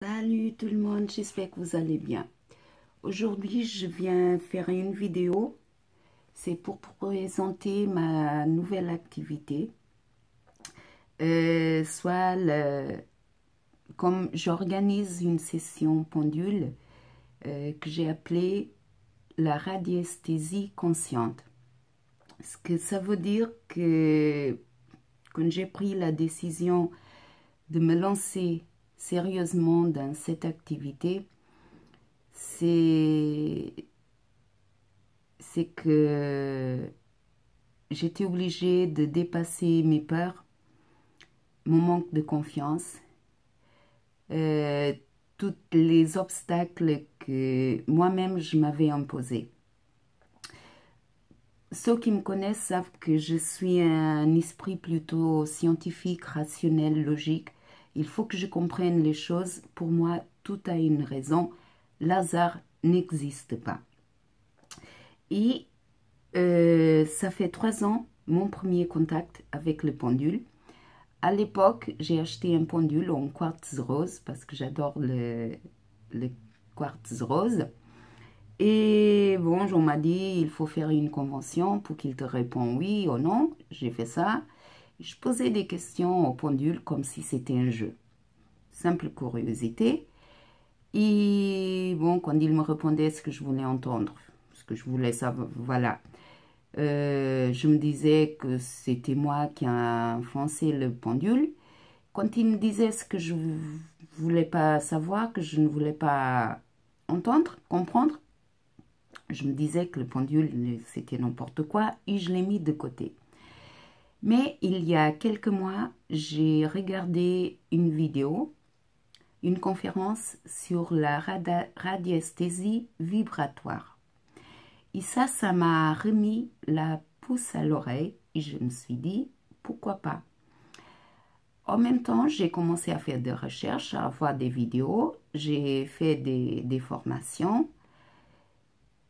Salut tout le monde, j'espère que vous allez bien. Aujourd'hui, je viens faire une vidéo. C'est pour présenter ma nouvelle activité. Comme j'organise une session pendule que j'ai appelée la radiesthésie consciente. Ce que ça veut dire que quand j'ai pris la décision de me lancer sérieusement dans cette activité, c'est que j'étais obligée de dépasser mes peurs, mon manque de confiance, tous les obstacles que moi-même je m'avais imposés. Ceux qui me connaissent savent que je suis un esprit plutôt scientifique, rationnel, logique. Il faut que je comprenne les choses. Pour moi, tout a une raison. L'hasard n'existe pas. Et ça fait 3 ans, mon premier contact avec le pendule. À l'époque, j'ai acheté un pendule en quartz rose parce que j'adore le quartz rose. Et bon, on m'a dit, il faut faire une convention pour qu'il te réponde oui ou non. J'ai fait ça. Je posais des questions au pendule comme si c'était un jeu. Simple curiosité. Et bon, quand il me répondait ce que je voulais entendre, ce que je voulais savoir, voilà. Je me disais que c'était moi qui a enfoncé le pendule. Quand il me disait ce que je voulais pas savoir, que je ne voulais pas entendre, comprendre, je me disais que le pendule, c'était n'importe quoi et je l'ai mis de côté. Mais il y a quelques mois, j'ai regardé une vidéo, une conférence sur la radiesthésie vibratoire. Et ça m'a remis la puce à l'oreille et je me suis dit, pourquoi pas? En même temps, j'ai commencé à faire des recherches, à voir des vidéos, j'ai fait des formations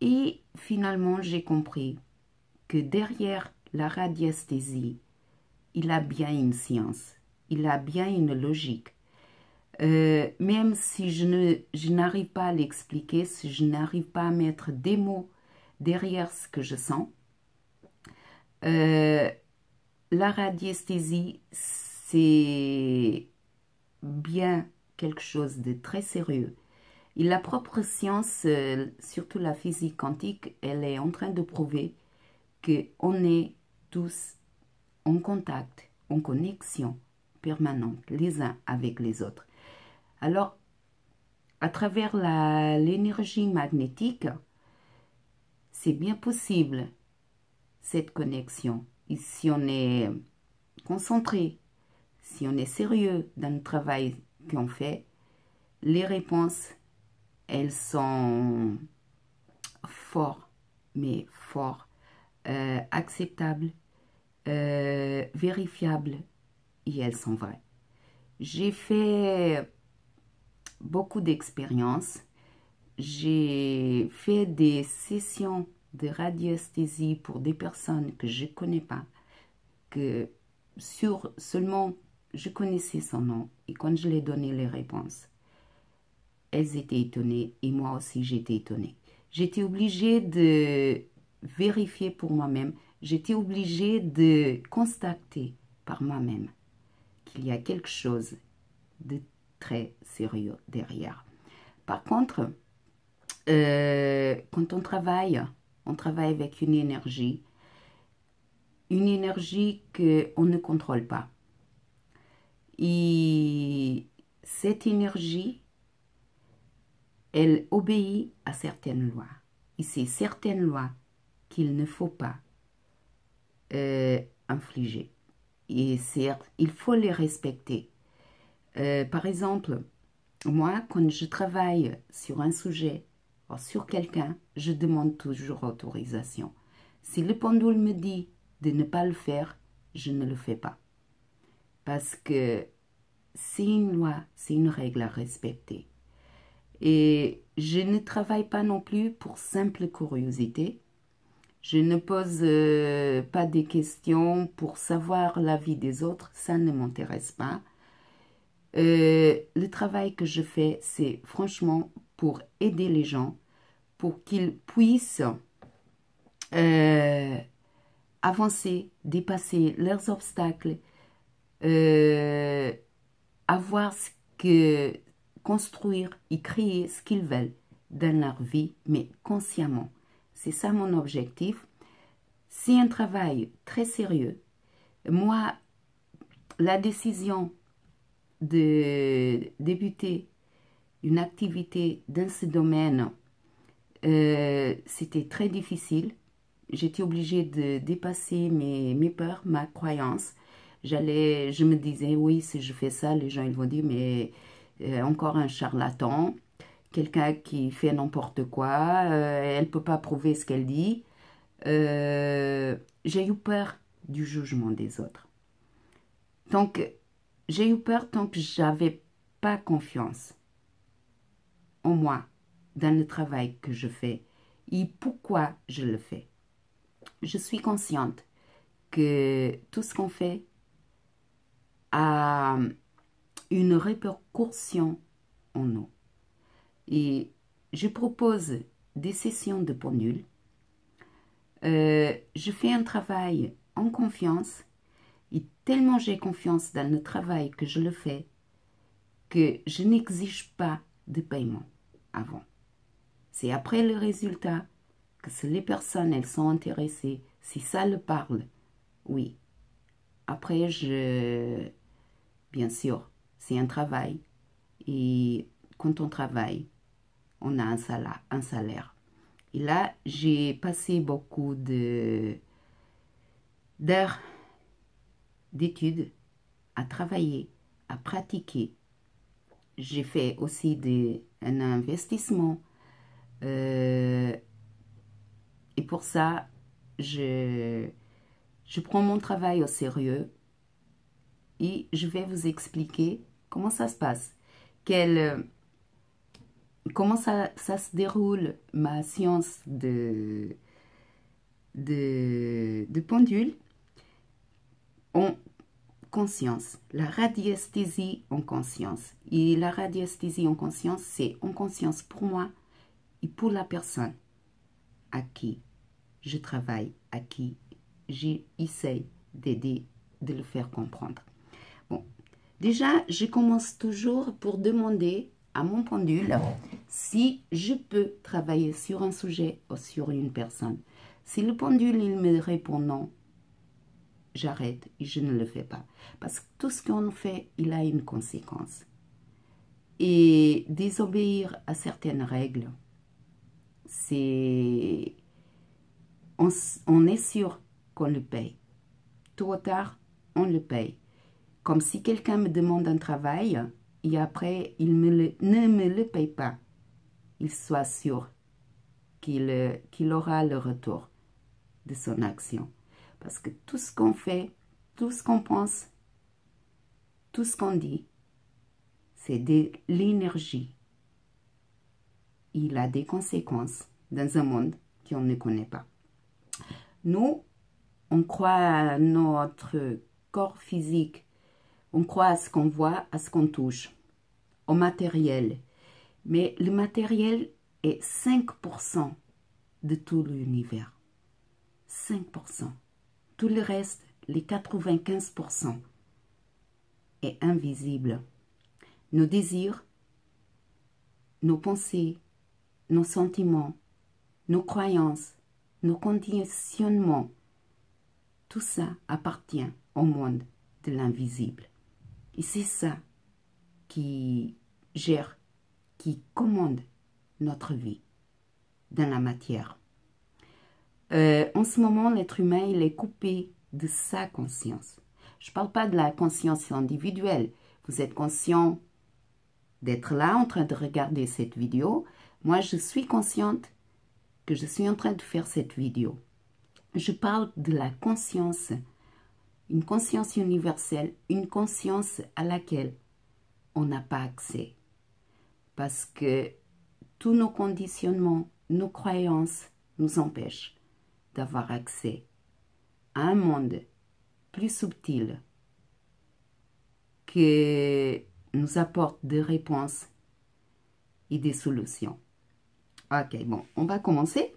et finalement, j'ai compris que derrière la radiesthésie, il a bien une science, il a bien une logique. Même si je n'arrive pas à l'expliquer, si je n'arrive pas à mettre des mots derrière ce que je sens, la radiesthésie, c'est bien quelque chose de très sérieux. Et la propre science, surtout la physique quantique, elle est en train de prouver qu'on est tous en contact, en connexion permanente les uns avec les autres. Alors, à travers l'énergie magnétique, c'est bien possible cette connexion. Et si on est concentré, si on est sérieux dans le travail qu'on fait, les réponses, elles sont fortes, mais fortes, acceptables, vérifiables, et elles sont vraies. J'ai fait beaucoup d'expériences. J'ai fait des sessions de radiesthésie pour des personnes que je ne connais pas, que seulement je connaissais son nom. Et quand je leur ai donné les réponses, elles étaient étonnées et moi aussi j'étais étonnée. J'étais obligée de vérifier pour moi-même. J'étais obligée de constater par moi-même qu'il y a quelque chose de très sérieux derrière. Par contre, quand on travaille avec une énergie qu'on ne contrôle pas. Et cette énergie, elle obéit à certaines lois. Et c'est certaines lois qu'il ne faut pas infliger. Et il faut les respecter. Par exemple, moi, quand je travaille sur un sujet, sur quelqu'un, je demande toujours autorisation. Si le pendule me dit de ne pas le faire, je ne le fais pas. Parce que c'est une loi, c'est une règle à respecter. Et je ne travaille pas non plus pour simple curiosité. Je ne pose pas des questions pour savoir la vie des autres, ça ne m'intéresse pas. Le travail que je fais, c'est franchement pour aider les gens, pour qu'ils puissent avancer, dépasser leurs obstacles, avoir ce que construire et créer ce qu'ils veulent dans leur vie, mais consciemment. C'est ça mon objectif. C'est un travail très sérieux. Moi, la décision de débuter une activité dans ce domaine, c'était très difficile. J'étais obligée de dépasser mes peurs, ma croyance. Je me disais, oui, si je fais ça, les gens ils vont dire, mais encore un charlatan, quelqu'un qui fait n'importe quoi, elle ne peut pas prouver ce qu'elle dit. J'ai eu peur du jugement des autres. Donc, j'ai eu peur tant que j'avais pas confiance en moi, dans le travail que je fais et pourquoi je le fais. Je suis consciente que tout ce qu'on fait a une répercussion en nous. Et je propose des sessions de pendule. Je fais un travail en confiance et tellement j'ai confiance dans le travail que je le fais que je n'exige pas de paiement avant. C'est après le résultat que si les personnes elles sont intéressées, si ça le parle, oui. Après, bien sûr, c'est un travail et quand on travaille, on a un salaire. Et là, j'ai passé beaucoup d'heures d'études à travailler, à pratiquer. J'ai fait aussi un investissement. Et pour ça, je prends mon travail au sérieux et je vais vous expliquer comment ça se passe. Comment ça se déroule ma séance de pendule en conscience. La radiesthésie en conscience. Et la radiesthésie en conscience, c'est en conscience pour moi et pour la personne à qui je travaille, à qui j'essaie d'aider, de le faire comprendre. Bon, déjà, je commence toujours pour demander à mon pendule si je peux travailler sur un sujet ou sur une personne. Si le pendule il me répond non, j'arrête et je ne le fais pas. Parce que tout ce qu'on fait, il a une conséquence. Et désobéir à certaines règles, c'est... On est sûr qu'on le paye. Tôt ou tard, on le paye. Comme si quelqu'un me demande un travail et après, il ne me le paye pas. Il soit sûr qu'il aura le retour de son action. Parce que tout ce qu'on fait, tout ce qu'on pense, tout ce qu'on dit, c'est de l'énergie. Il a des conséquences dans un monde qu'on ne connaît pas. Nous, on croit à notre corps physique, on croit à ce qu'on voit, à ce qu'on touche, au matériel. Mais le matériel est 5% de tout l'univers. 5%. Tout le reste, les 95%, est invisible. Nos désirs, nos pensées, nos sentiments, nos croyances, nos conditionnements, tout ça appartient au monde de l'invisible. Et c'est ça qui gère, qui commande notre vie dans la matière. En ce moment, l'être humain, il est coupé de sa conscience. Je ne parle pas de la conscience individuelle. Vous êtes conscient d'être là en train de regarder cette vidéo. Moi, je suis consciente que je suis en train de faire cette vidéo. Je parle de la conscience, une conscience universelle, une conscience à laquelle on n'a pas accès. Parce que tous nos conditionnements, nos croyances nous empêchent d'avoir accès à un monde plus subtil que nous apporte des réponses et des solutions. Ok, bon, on va commencer.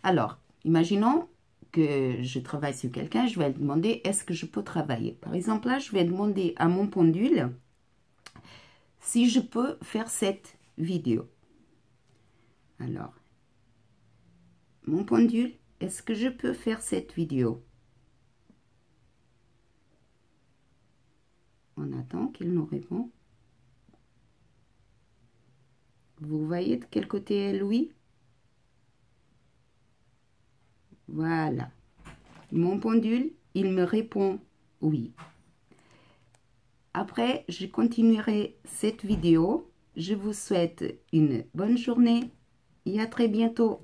Alors, imaginons que je travaille sur quelqu'un, je vais lui demander est-ce que je peux travailler. Par exemple, là, je vais demander à mon pendule si je peux faire cette vidéo. Alors, mon pendule, est-ce que je peux faire cette vidéo? On attend qu'il nous réponde. Vous voyez de quel côté est oui? Voilà. Mon pendule, il me répond oui. Après, je continuerai cette vidéo. Je vous souhaite une bonne journée et à très bientôt.